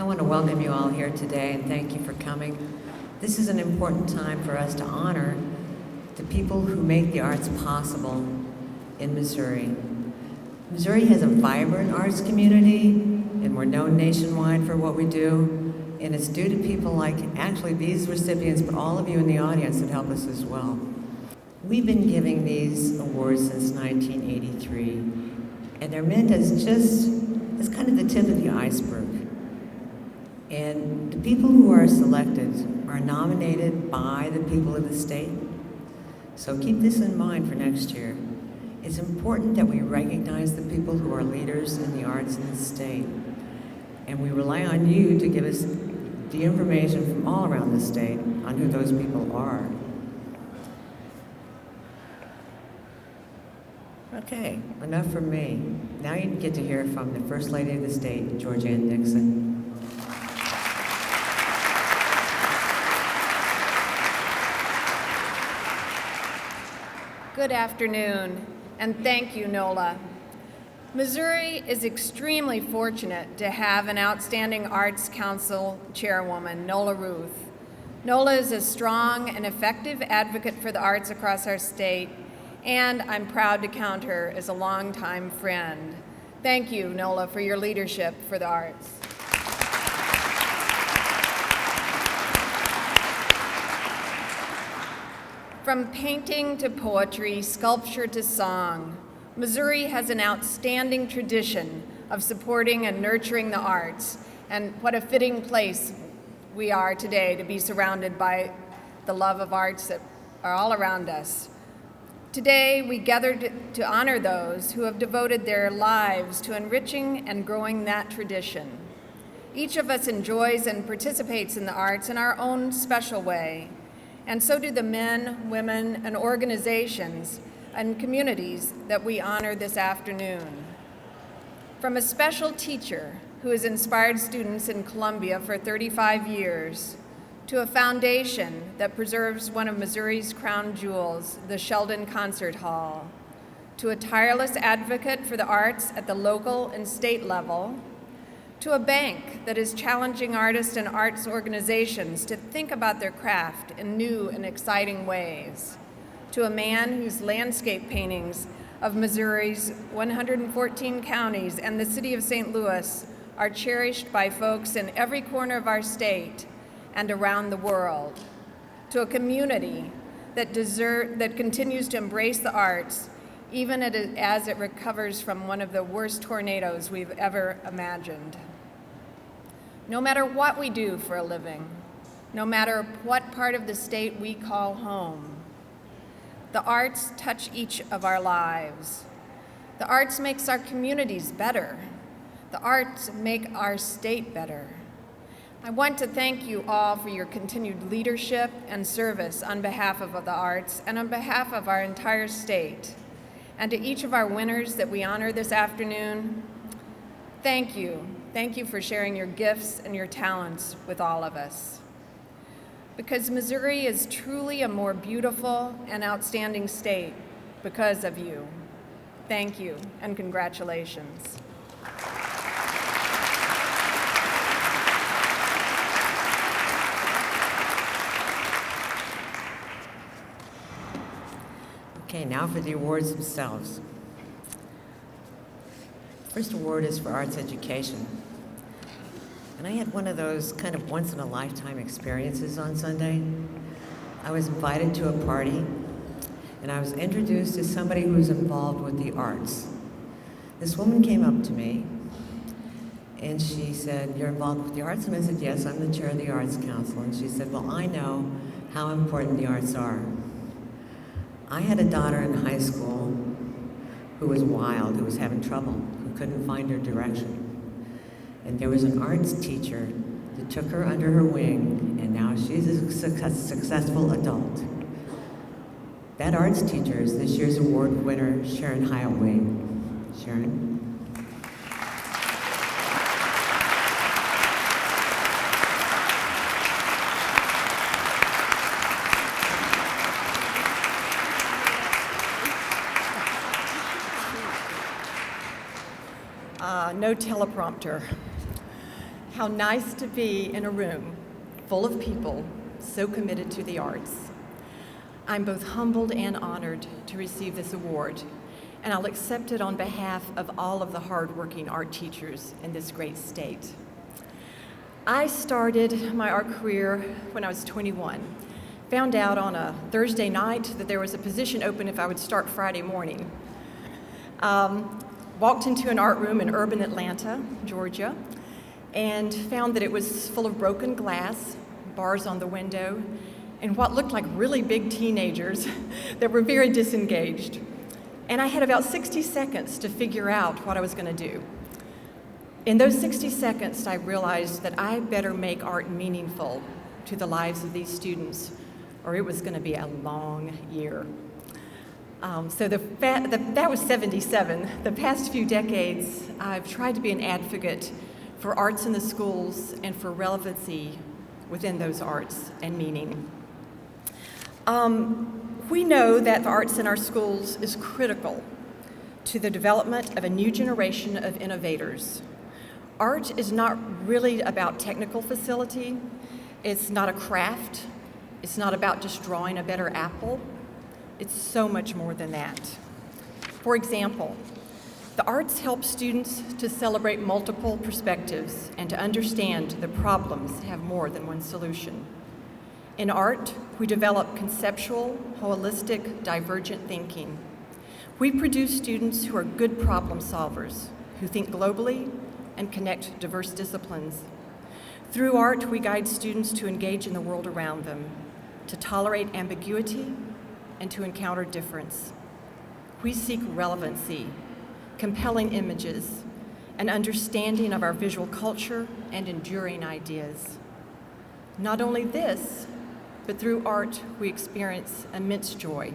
want to welcome you all here today and thank you for coming. This is an important time for us to honor the people who make the arts possible in Missouri. Missouri has a vibrant arts community, and we're known nationwide for what we do, and it's due to people like actually these recipients, but all of you in the audience that help us as well. We've been giving these awards since 1983, and they're meant as kind of the tip of the iceberg. And the people who are selected are nominated by the people of the state. So keep this in mind for next year. It's important that we recognize the people who are leaders in the arts in the state. And we rely on you to give us the information from all around the state on who those people are. Okay, enough from me. Now you get to hear from the First Lady of the state, George Ann Dixon. Good afternoon, and thank you, Nola. Missouri is extremely fortunate to have an outstanding Arts Council chairwoman, Nola Ruth. Nola is a strong and effective advocate for the arts across our state, and I'm proud to count her as a longtime friend. Thank you, Nola, for your leadership for the arts. From painting to poetry, sculpture to song, Missouri has an outstanding tradition of supporting and nurturing the arts, and what a fitting place we are today to be surrounded by the love of arts that are all around us. Today, we gathered to honor those who have devoted their lives to enriching and growing that tradition. Each of us enjoys and participates in the arts in our own special way, and so do the men, women, and organizations and communities that we honor this afternoon. From a special teacher who has inspired students in Columbia for 35 years, to a foundation that preserves one of Missouri's crown jewels, the Sheldon Concert Hall, to a tireless advocate for the arts at the local and state level, to a bank that is challenging artists and arts organizations to think about their craft in new and exciting ways, to a man whose landscape paintings of Missouri's 114 counties and the city of St. Louis are cherished by folks in every corner of our state and around the world, to a community that continues to embrace the arts even as it recovers from one of the worst tornadoes we've ever imagined. No matter what we do for a living, no matter what part of the state we call home, the arts touch each of our lives. The arts makes our communities better. The arts make our state better. I want to thank you all for your continued leadership and service on behalf of the arts and on behalf of our entire state. And to each of our winners that we honor this afternoon, thank you. Thank you for sharing your gifts and your talents with all of us. Because Missouri is truly a more beautiful and outstanding state because of you. Thank you and congratulations. Okay, now for the awards themselves. First award is for arts education. And I had one of those kind of once-in-a-lifetime experiences on Sunday. I was invited to a party, and I was introduced to somebody who's involved with the arts. This woman came up to me, and she said, "You're involved with the arts?" And I said, "Yes, I'm the chair of the Arts Council." And she said, "Well, I know how important the arts are. I had a daughter in high school who was wild, who was having trouble, who couldn't find her direction. And there was an arts teacher that took her under her wing, and now she's a successful adult. That arts teacher is this year's award winner, Sharon Highway. Sharon? No teleprompter. How nice to be in a room full of people so committed to the arts. I'm both humbled and honored to receive this award, and I'll accept it on behalf of all of the hardworking art teachers in this great state. I started my art career when I was 21. Found out on a Thursday night that there was a position open if I would start Friday morning. Walked into an art room in urban Atlanta, Georgia, and found that it was full of broken glass, bars on the window, and what looked like really big teenagers that were very disengaged. And I had about 60 seconds to figure out what I was going to do. In those 60 seconds, I realized that I better make art meaningful to the lives of these students, or it was going to be a long year. That was 77. The past few decades, I've tried to be an advocate for arts in the schools and for relevancy within those arts and meaning. We know that the arts in our schools is critical to the development of a new generation of innovators. Art is not really about technical facility. It's not a craft. It's not about just drawing a better apple. It's so much more than that. For example, the arts help students to celebrate multiple perspectives and to understand that problems have more than one solution. In art, we develop conceptual, holistic, divergent thinking. We produce students who are good problem solvers, who think globally and connect diverse disciplines. Through art, we guide students to engage in the world around them, to tolerate ambiguity, and to encounter difference. We seek relevancy, compelling images, an understanding of our visual culture, and enduring ideas. Not only this, but through art, we experience immense joy.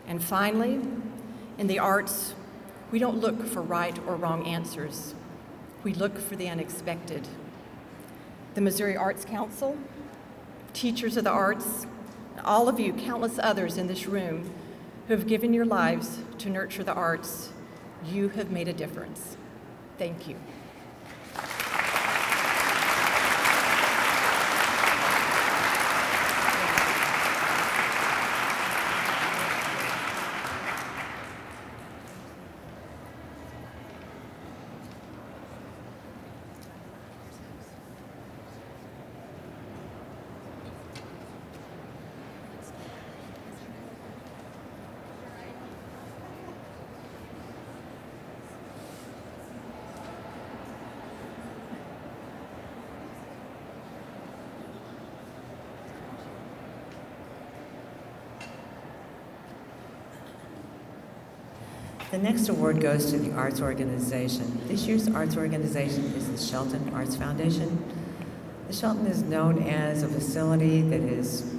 And finally, in the arts, we don't look for right or wrong answers. We look for the unexpected. The Missouri Arts Council, teachers of the arts, all of you, countless others in this room who have given your lives to nurture the arts, you have made a difference. Thank you. The next award goes to the Arts Organization. This year's Arts Organization is the Shelton Arts Foundation. The Shelton is known as a facility that is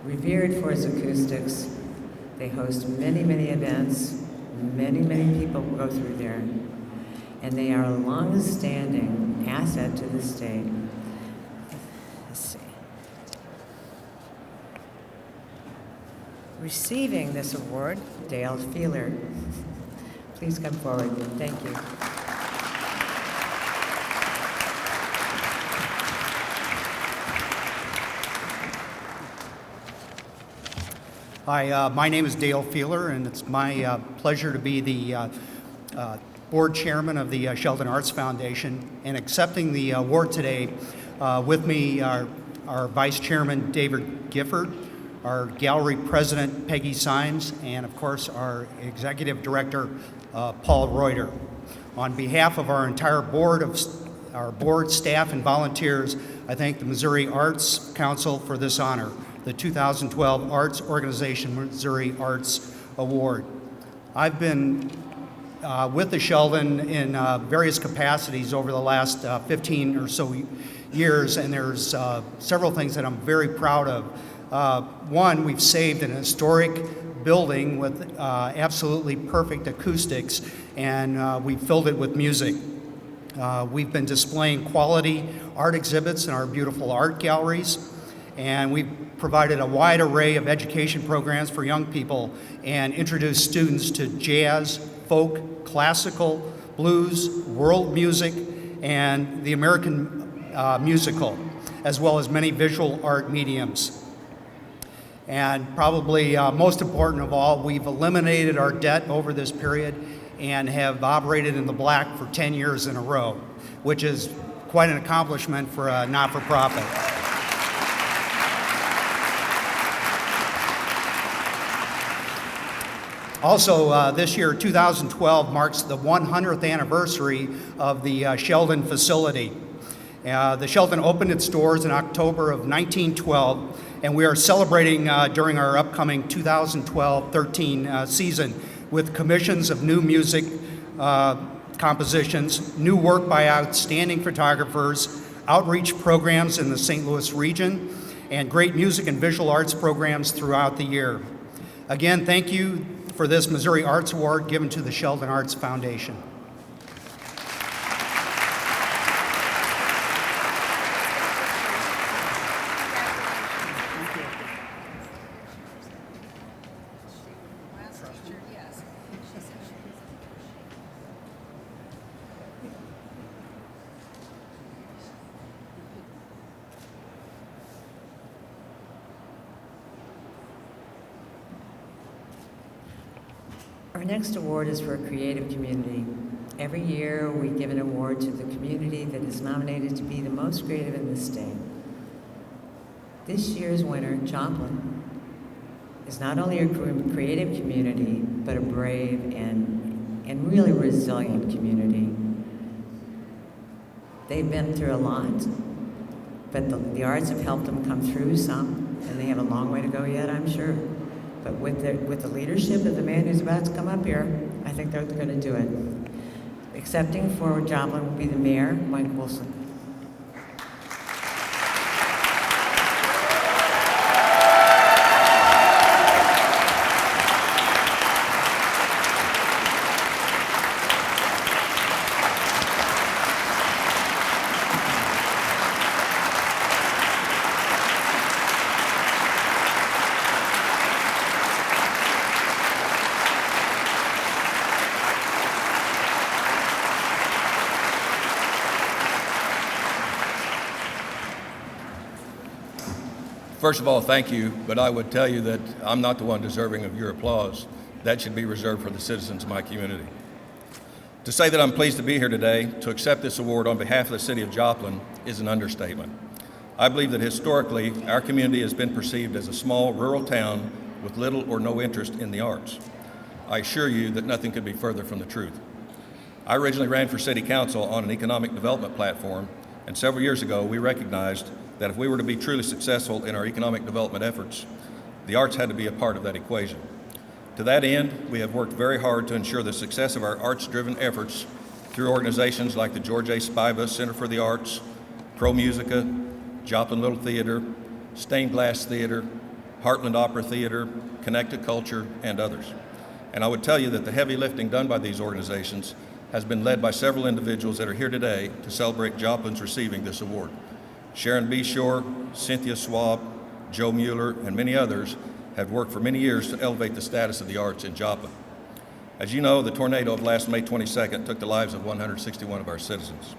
revered for its acoustics. They host many, many events. Many, many people go through there. And they are a long-standing asset to the state. Let's see. Receiving this award, Dale Feeler. Please come forward. Thank you. Hi, my name is Dale Feeler, and it's my pleasure to be the board chairman of the Shelton Arts Foundation. And accepting the award today with me are our vice chairman, David Gifford, our gallery president, Peggy Symes, and of course, our executive director, Paul Reuter. On behalf of our entire board, staff, and volunteers, I thank the Missouri Arts Council for this honor, the 2012 Arts Organization Missouri Arts Award. I've been with the Sheldon in various capacities over the last 15 or so years, and there's several things that I'm very proud of. One, we've saved an historic building with absolutely perfect acoustics, and we filled it with music. We've been displaying quality art exhibits in our beautiful art galleries, and we've provided a wide array of education programs for young people and introduced students to jazz, folk, classical, blues, world music, and the American musical, as well as many visual art mediums. And probably most important of all, we've eliminated our debt over this period and have operated in the black for 10 years in a row, which is quite an accomplishment for a not-for-profit. Also, this year, 2012, marks the 100th anniversary of the Sheldon facility. The Sheldon opened its doors in October of 1912, and we are celebrating during our upcoming 2012-13 season with commissions of new music compositions, new work by outstanding photographers, outreach programs in the St. Louis region, and great music and visual arts programs throughout the year. Again, thank you for this Missouri Arts Award given to the Sheldon Arts Foundation. Our next award is for a creative community. Every year, we give an award to the community that is nominated to be the most creative in the state. This year's winner, Joplin, is not only a creative community, but a brave and really resilient community. They've been through a lot, but the arts have helped them come through some, and they have a long way to go yet, I'm sure. But with the leadership of the man who's about to come up here, I think they're going to do it. Accepting for Joplin will be the mayor, Mike Wilson. First of all, thank you, but I would tell you that I'm not the one deserving of your applause. That should be reserved for the citizens of my community. To say that I'm pleased to be here today to accept this award on behalf of the city of Joplin is an understatement. I believe that historically, our community has been perceived as a small rural town with little or no interest in the arts. I assure you that nothing could be further from the truth. I originally ran for city council on an economic development platform, and several years ago, we recognized that if we were to be truly successful in our economic development efforts, the arts had to be a part of that equation. To that end, we have worked very hard to ensure the success of our arts-driven efforts through organizations like the George A. Spiva Center for the Arts, Pro Musica, Joplin Little Theater, Stained Glass Theater, Heartland Opera Theater, Connected Culture, and others. And I would tell you that the heavy lifting done by these organizations has been led by several individuals that are here today to celebrate Joplin's receiving this award. Sharon B. Shore, Cynthia Swab, Joe Mueller, and many others have worked for many years to elevate the status of the arts in Joplin. As you know, the tornado of last May 22nd took the lives of 161 of our citizens.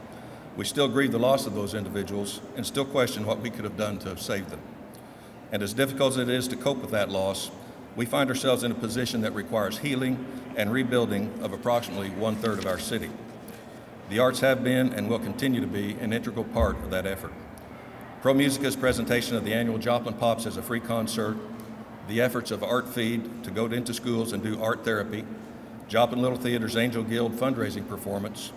We still grieve the loss of those individuals and still question what we could have done to have saved them. And as difficult as it is to cope with that loss, we find ourselves in a position that requires healing and rebuilding of approximately 1/3 of our city. The arts have been and will continue to be an integral part of that effort. Pro Musica's presentation of the annual Joplin Pops as a free concert, the efforts of Art Feed to go into schools and do art therapy, Joplin Little Theater's Angel Guild fundraising performance,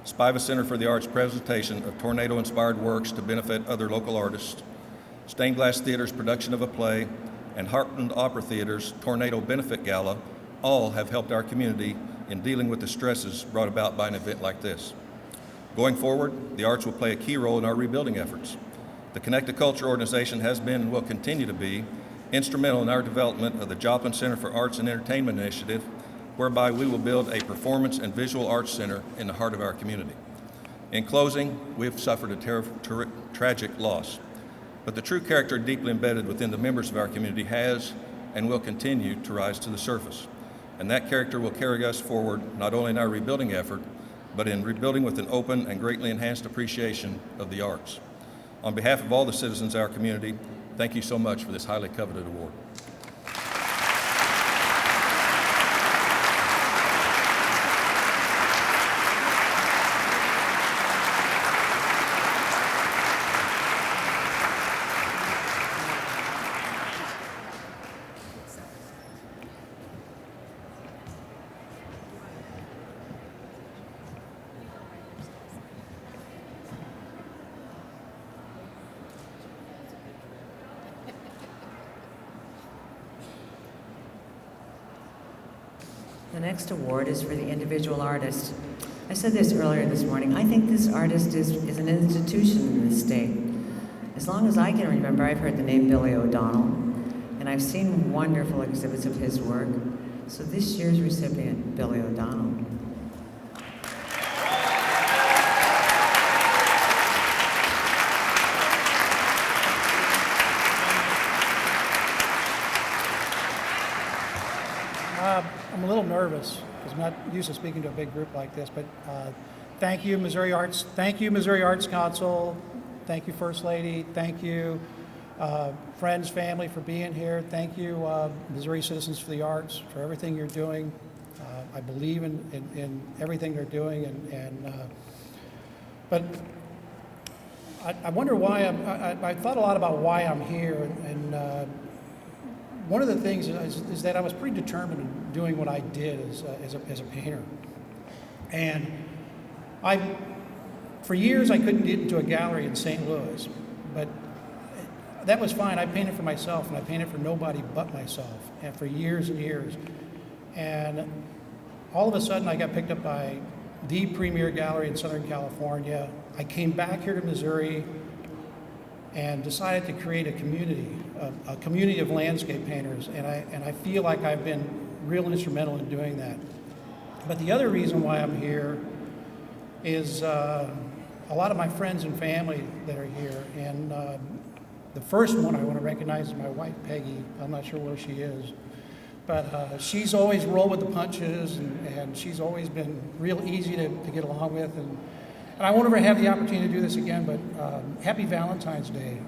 Spiva Center for the Arts presentation of tornado-inspired works to benefit other local artists, Stained Glass Theater's production of a play, and Heartland Opera Theater's Tornado Benefit Gala all have helped our community in dealing with the stresses brought about by an event like this. Going forward, the arts will play a key role in our rebuilding efforts. The Connected Culture organization has been and will continue to be instrumental in our development of the Joplin Center for Arts and Entertainment initiative, whereby we will build a performance and visual arts center in the heart of our community. In closing, we have suffered a tragic loss, but the true character deeply embedded within the members of our community has and will continue to rise to the surface. And that character will carry us forward not only in our rebuilding effort, but in rebuilding with an open and greatly enhanced appreciation of the arts. On behalf of all the citizens of our community, thank you so much for this highly coveted award. The next award is for the individual artist. I said this earlier this morning. I think this artist is an institution in this state. As long as I can remember, I've heard the name Billy O'Donnell, and I've seen wonderful exhibits of his work. So this year's recipient, Billy O'Donnell. I'm a little nervous because I'm not used to speaking to a big group like this, but thank you, Missouri Arts. Thank you, Missouri Arts Council. Thank you, First Lady. Thank you, friends, family, for being here. Thank you, Missouri Citizens for the Arts, for everything you're doing. I believe in everything they're doing, but I wonder why I thought a lot about why I'm here, and one of the things is that I was pretty determined in doing what I did as a painter. And for years, I couldn't get into a gallery in St. Louis, but that was fine. I painted for myself, and I painted for nobody but myself, and for years and years. And all of a sudden, I got picked up by the premier gallery in Southern California. I came back here to Missouri and decided to create a community of landscape painters, and I feel like I've been real instrumental in doing that. But the other reason why I'm here is a lot of my friends and family that are here, and the first one I want to recognize is my wife, Peggy. I'm not sure where she is, but she's always rolled with the punches, and she's always been real easy to get along with, and I won't ever have the opportunity to do this again, but happy Valentine's Day.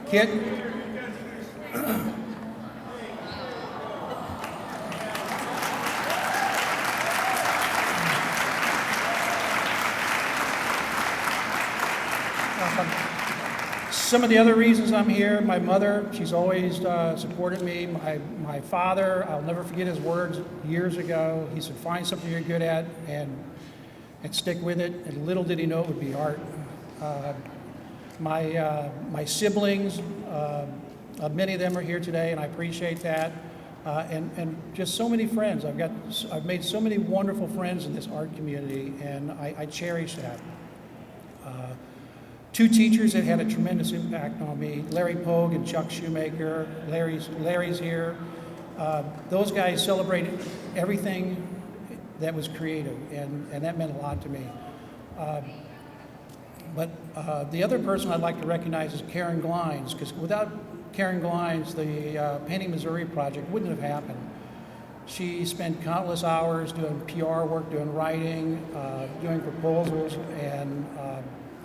Kit? Some of the other reasons I'm here, my mother, she's always supported me. My father, I'll never forget his words years ago. He said, find something you're good at and stick with it, and little did he know it would be art. My siblings, many of them are here today, and I appreciate that. And just so many friends. I've made so many wonderful friends in this art community, and I cherish that. Two teachers that had a tremendous impact on me, Larry Pogue and Chuck Shoemaker. Larry's here. Those guys celebrated everything that was creative, and that meant a lot to me. But the other person I'd like to recognize is Karen Glines, because without Karen Glines, the Painting Missouri project wouldn't have happened. She spent countless hours doing PR work, doing writing, doing proposals, and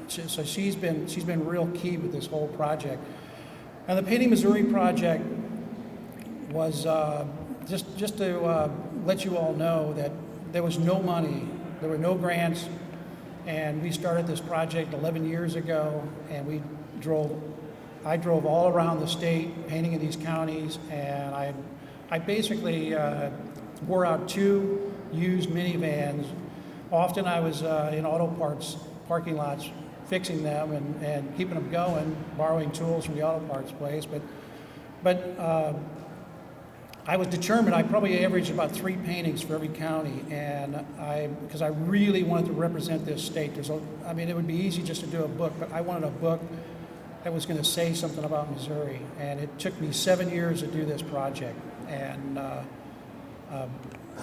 so she's been real key with this whole project. And the Painting Missouri project was just to let you all know that there was no money, there were no grants, and we started this project 11 years ago, and I drove all around the state painting in these counties, and I basically wore out 2 used minivans. Often I was in auto parts parking lots fixing them and keeping them going, borrowing tools from the auto parts place, but I was determined. I probably averaged about 3 paintings for every county, and because I really wanted to represent this state. It would be easy just to do a book, but I wanted a book that was going to say something about Missouri, and it took me 7 years to do this project, and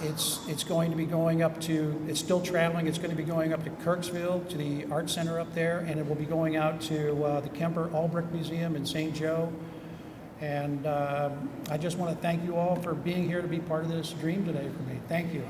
it's going to be going up to, it's still traveling, it's going to be going up to Kirksville, to the art center up there, and it will be going out to the Kemper Albrecht Museum in St. Joe. And I just want to thank you all for being here to be part of this dream today for me. Thank you.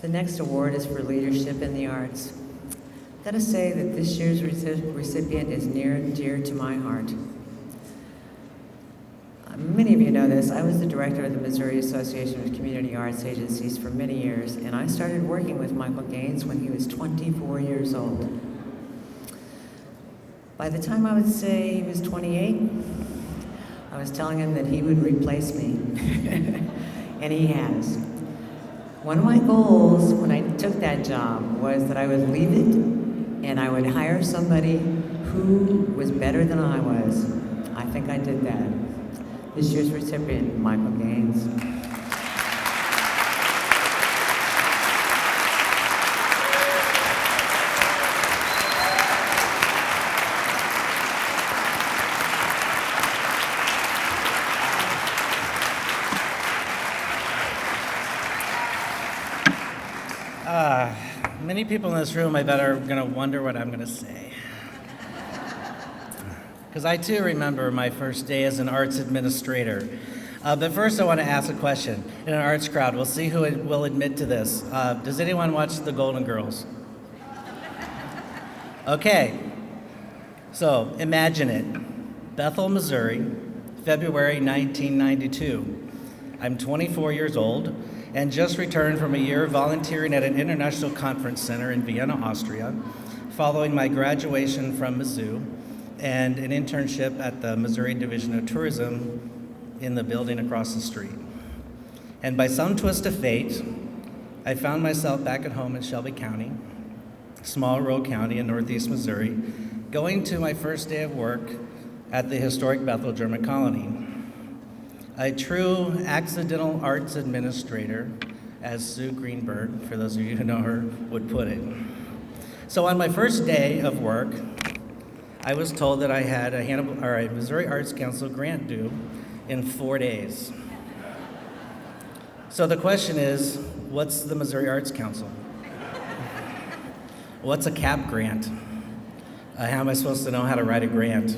The next award is for leadership in the arts. I've got to say that this year's recipient is near and dear to my heart. Many of you know this. I was the director of the Missouri Association of Community Arts Agencies for many years, and I started working with Michael Gaines when he was 24 years old. By the time I would say he was 28, I was telling him that he would replace me, and he has. One of my goals when I took that job was that I would leave it and I would hire somebody who was better than I was. I think I did that. This year's recipient, Michael Gaines. Many people in this room, I bet, are going to wonder what I'm going to say. Because I too remember my first day as an arts administrator. But first I want to ask a question. In an arts crowd, we'll see who will admit to this. Does anyone watch The Golden Girls? Okay. So imagine it. Bethel, Missouri, February 1992. I'm 24 years old and just returned from a year of volunteering at an international conference center in Vienna, Austria, following my graduation from Mizzou and an internship at the Missouri Division of Tourism in the building across the street. And by some twist of fate, I found myself back at home in Shelby County, small rural county in northeast Missouri, going to my first day of work at the historic Bethel German colony. A true accidental arts administrator, as Sue Greenberg, for those of you who know her, would put it. So on my first day of work, I was told that I had a Missouri Arts Council grant due in 4 days. So the question is, what's the Missouri Arts Council? What's a CAP grant? How am I supposed to know how to write a grant?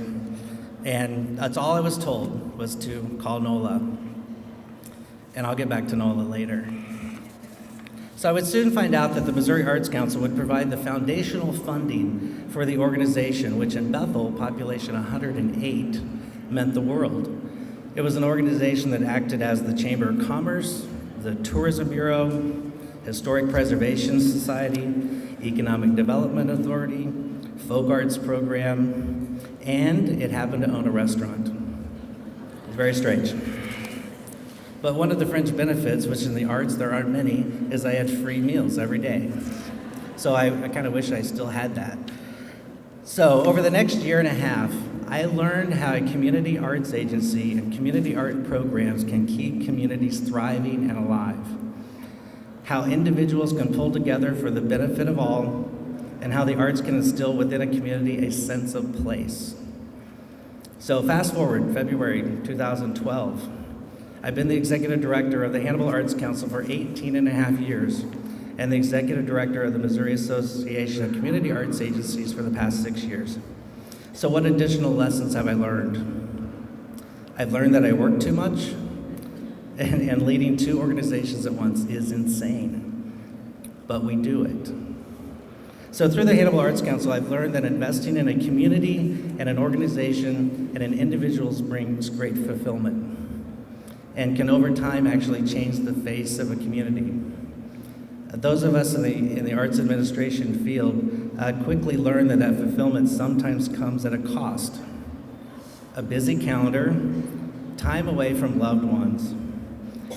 And that's all I was told, was to call NOLA. And I'll get back to NOLA later. So I would soon find out that the Missouri Arts Council would provide the foundational funding for the organization, which in Bethel, population 108, meant the world. It was an organization that acted as the Chamber of Commerce, the Tourism Bureau, Historic Preservation Society, Economic Development Authority, Folk Arts Program, and it happened to own a restaurant. It's very strange. But one of the fringe benefits, which in the arts there aren't many, is I had free meals every day. So I kind of wish I still had that. So over the next year and a half, I learned how a community arts agency and community art programs can keep communities thriving and alive. How individuals can pull together for the benefit of all, and how the arts can instill within a community a sense of place. So fast forward, February 2012. I've been the executive director of the Hannibal Arts Council for 18 and a half years, and the executive director of the Missouri Association of Community Arts Agencies for the past 6 years. So what additional lessons have I learned? I've learned that I work too much, and leading 2 organizations at once is insane, but we do it. So through the Hannibal Arts Council, I've learned that investing in a community and an organization and in individuals brings great fulfillment and can over time actually change the face of a community. Those of us in the arts administration field quickly learn that fulfillment sometimes comes at a cost. A busy calendar, time away from loved ones,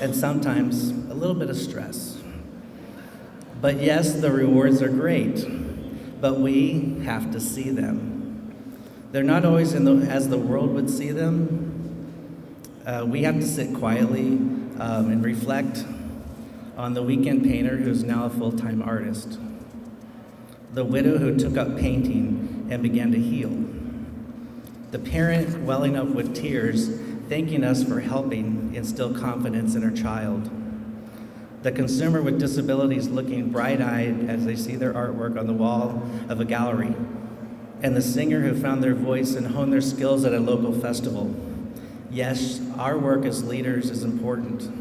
and sometimes a little bit of stress. But yes, the rewards are great, but we have to see them. They're not always as the world would see them. We have to sit quietly and reflect on the weekend painter who's now a full-time artist, the widow who took up painting and began to heal, the parent welling up with tears, thanking us for helping instill confidence in her child, the consumer with disabilities looking bright-eyed as they see their artwork on the wall of a gallery, and the singer who found their voice and honed their skills at a local festival. Yes, our work as leaders is important.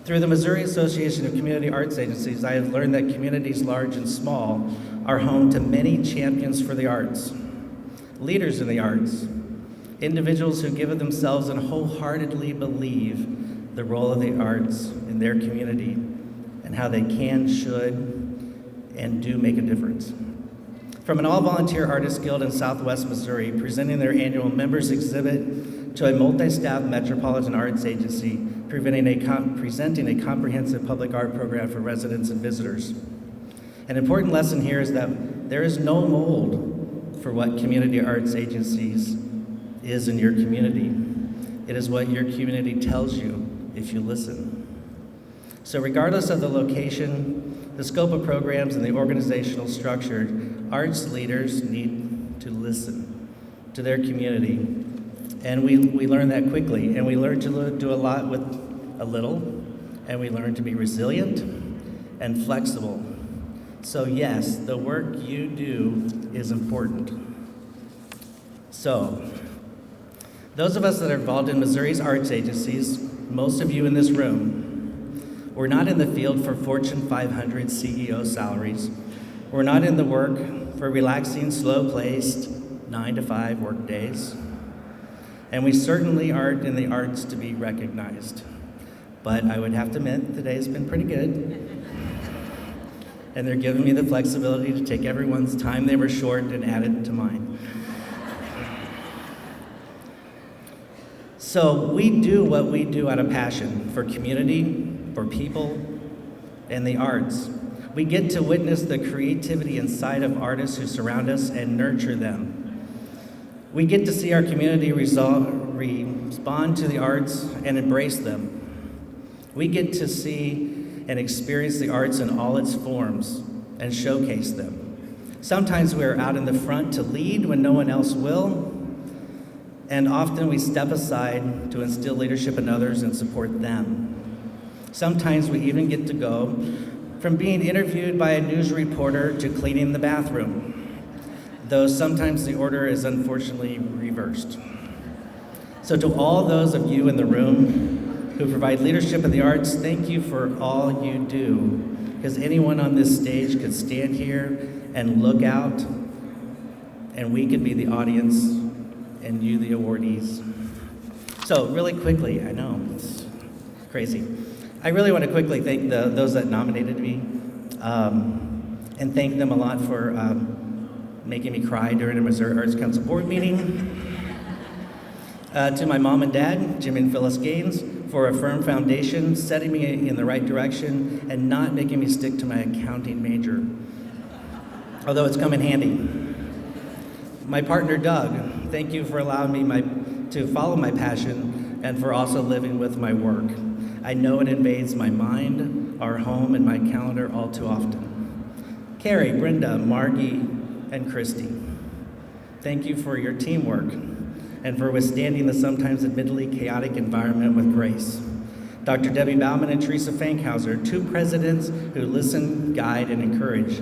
Through the Missouri Association of Community Arts Agencies, I have learned that communities large and small are home to many champions for the arts, leaders in the arts, individuals who give of themselves and wholeheartedly believe the role of the arts in their community and how they can, should, and do make a difference. From an all-volunteer artist guild in Southwest Missouri presenting their annual members exhibit to a multi-staff metropolitan arts agency presenting a comprehensive public art program for residents and visitors. An important lesson here is that there is no mold for what community arts agencies is in your community. It is what your community tells you if you listen. So regardless of the location, the scope of programs, and the organizational structure, arts leaders need to listen to their community. And we learn that quickly, and we learn to do a lot with a little, and we learn to be resilient and flexible. So yes, the work you do is important. So, those of us that are involved in Missouri's arts agencies, most of you in this room, we're not in the field for Fortune 500 CEO salaries. We're not in the work for relaxing, slow-paced 9-to-5 work days. And we certainly aren't in the arts to be recognized. But I would have to admit, today's been pretty good. And they're giving me the flexibility to take everyone's time they were short and add it to mine. So we do what we do out of passion for community, for people, and the arts. We get to witness the creativity inside of artists who surround us and nurture them. We get to see our community respond to the arts and embrace them. We get to see and experience the arts in all its forms and showcase them. Sometimes we're out in the front to lead when no one else will, and often we step aside to instill leadership in others and support them. Sometimes we even get to go from being interviewed by a news reporter to cleaning the bathroom, though sometimes the order is unfortunately reversed. So to all those of you in the room who provide leadership in the arts, thank you for all you do, because anyone on this stage could stand here and look out, and we could be the audience and you the awardees. So really quickly, I know, it's crazy. I really want to quickly thank those that nominated me, and thank them a lot for making me cry during a Missouri Arts Council board meeting. To my mom and dad, Jim and Phyllis Gaines, for a firm foundation, setting me in the right direction, and not making me stick to my accounting major, although it's come in handy. My partner, Doug, thank you for allowing me to follow my passion and for also living with my work. I know it invades my mind, our home, and my calendar all too often. Carrie, Brenda, Margie, and Christy, thank you for your teamwork and for withstanding the sometimes admittedly chaotic environment with grace. Dr. Debbie Bauman and Teresa Fankhauser, two presidents who listen, guide, and encourage.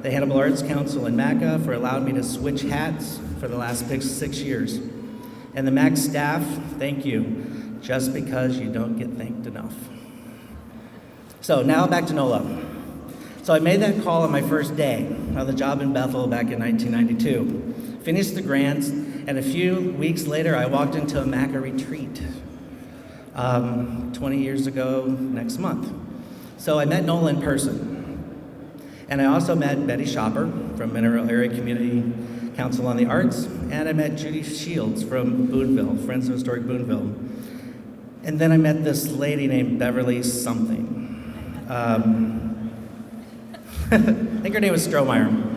The Hannibal Arts Council and MACA for allowing me to switch hats for the last 6 years. And the MAC staff, thank you, just because you don't get thanked enough. So now back to NOLA. So I made that call on my first day on the job in Bethel back in 1992. Finished the grants, and a few weeks later, I walked into a MACA retreat 20 years ago next month. So I met Nola in person. And I also met Betty Shopper from Mineral Area Community Council on the Arts, and I met Judy Shields from Boonville, Friends of Historic Boonville. And then I met this lady named Beverly something. I think her name was Strohmeyer.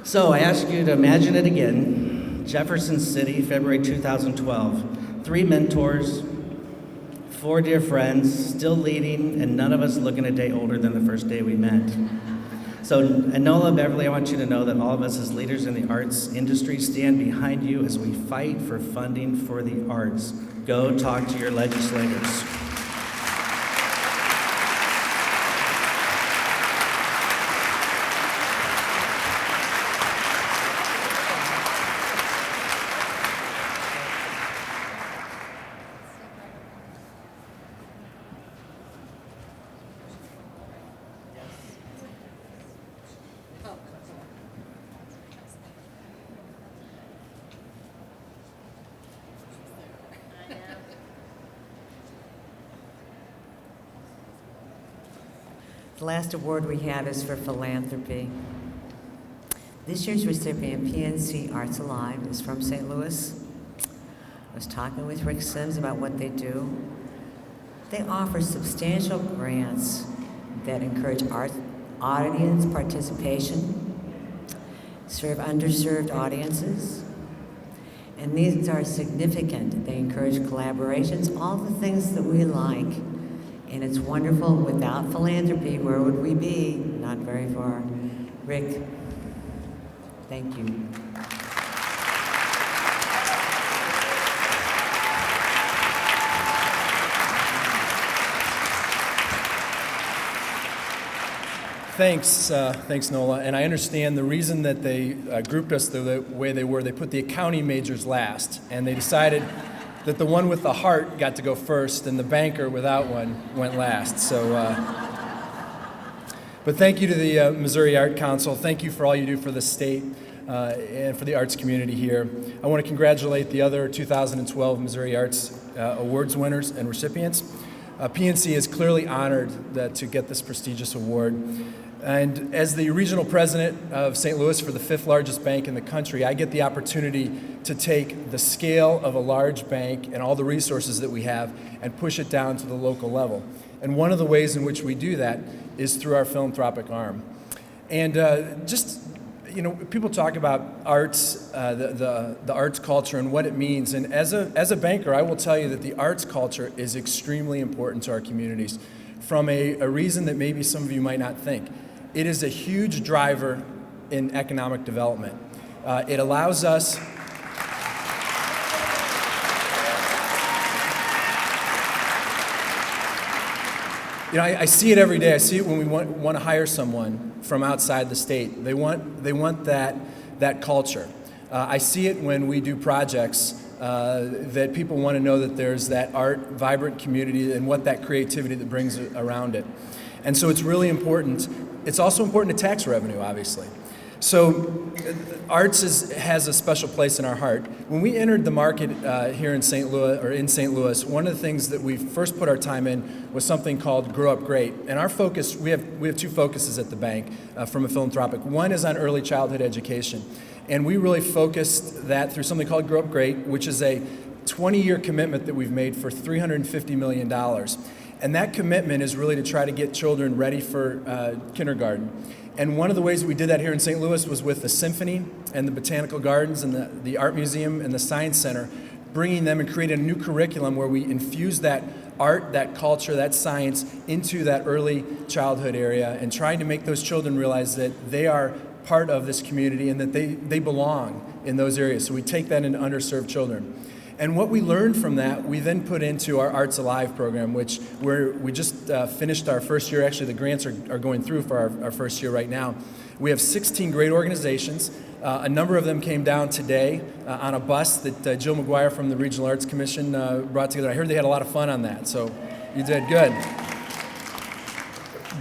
So I ask you to imagine it again. Jefferson City, February 2012. 3 mentors, 4 dear friends, still leading, and none of us looking a day older than the first day we met. So, Enola, Beverly, I want you to know that all of us as leaders in the arts industry stand behind you as we fight for funding for the arts. Go talk to your legislators. The last award we have is for philanthropy. This year's recipient, PNC Arts Alive, is from St. Louis. I was talking with Rick Sims about what they do. They offer substantial grants that encourage art audience participation, serve underserved audiences, and these are significant. They encourage collaborations, all the things that we like. And it's wonderful. Without philanthropy, where would we be? Not very far. Rick, thank you. Thanks, Nola. And I understand the reason that they grouped us the way they were. They put the accounting majors last, and they decided that the one with the heart got to go first, and the banker without one went last. But thank you to the Missouri Art Council. Thank you for all you do for the state and for the arts community here. I want to congratulate the other 2012 Missouri Arts Awards winners and recipients. PNC is clearly honored to get this prestigious award. And as the regional president of St. Louis for the 5th largest bank in the country, I get the opportunity to take the scale of a large bank and all the resources that we have and push it down to the local level. And one of the ways in which we do that is through our philanthropic arm. And people talk about arts, the arts culture and what it means. And as a banker, I will tell you that the arts culture is extremely important to our communities from a reason that maybe some of you might not think. It is a huge driver in economic development. It allows us I see it every day. I see it when we want to hire someone from outside the state. They want that culture. I see it when we do projects that people want to know that there's that vibrant community and what that creativity that brings around it. And so it's really important. It's also important to tax revenue, obviously. So arts has a special place in our heart. When we entered the market here in St. Louis, one of the things that we first put our time in was something called Grow Up Great. And our focus, we have two focuses at the bank from a philanthropic. One is on early childhood education. And we really focused that through something called Grow Up Great, which is a 20-year commitment that we've made for $350 million. And that commitment is really to try to get children ready for kindergarten. And one of the ways we did that here in St. Louis was with the symphony and the botanical gardens and the art museum and the science center, bringing them and creating a new curriculum where we infuse that art, that culture, that science into that early childhood area and trying to make those children realize that they are part of this community and that they belong in those areas. So we take that into underserved children. And what we learned from that, we then put into our Arts Alive program, which we just finished our first year. Actually, the grants are going through for our first year right now. We have 16 great organizations. A number of them came down today on a bus that Jill McGuire from the Regional Arts Commission brought together. I heard they had a lot of fun on that, so you did good.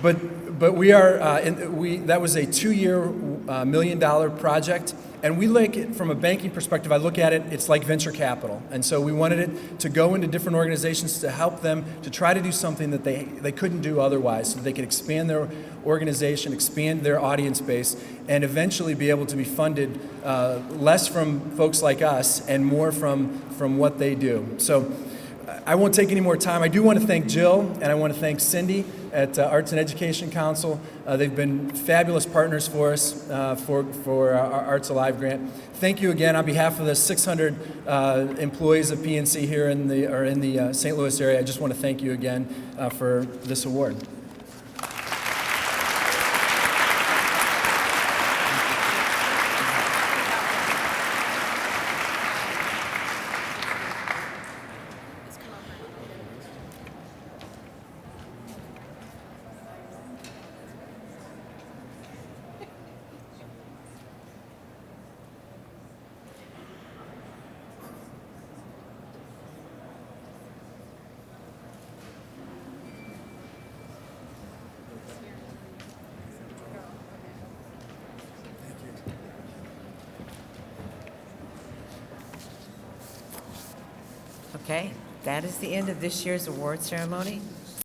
But we are that was a 2-year $1 million project. And we like it from a banking perspective. I look at it, it's like venture capital. And so we wanted it to go into different organizations to help them to try to do something that they couldn't do otherwise, so they could expand their organization, expand their audience base, and eventually be able to be funded less from folks like us and more from what they do. So I won't take any more time. I do want to thank Jill, and I want to thank Cindy at Arts and Education Council. They've been fabulous partners for us for our Arts Alive grant. Thank you again on behalf of the 600 employees of PNC here in the St. Louis area. I just want to thank you again for this award. Okay, that is the end of this year's award ceremony.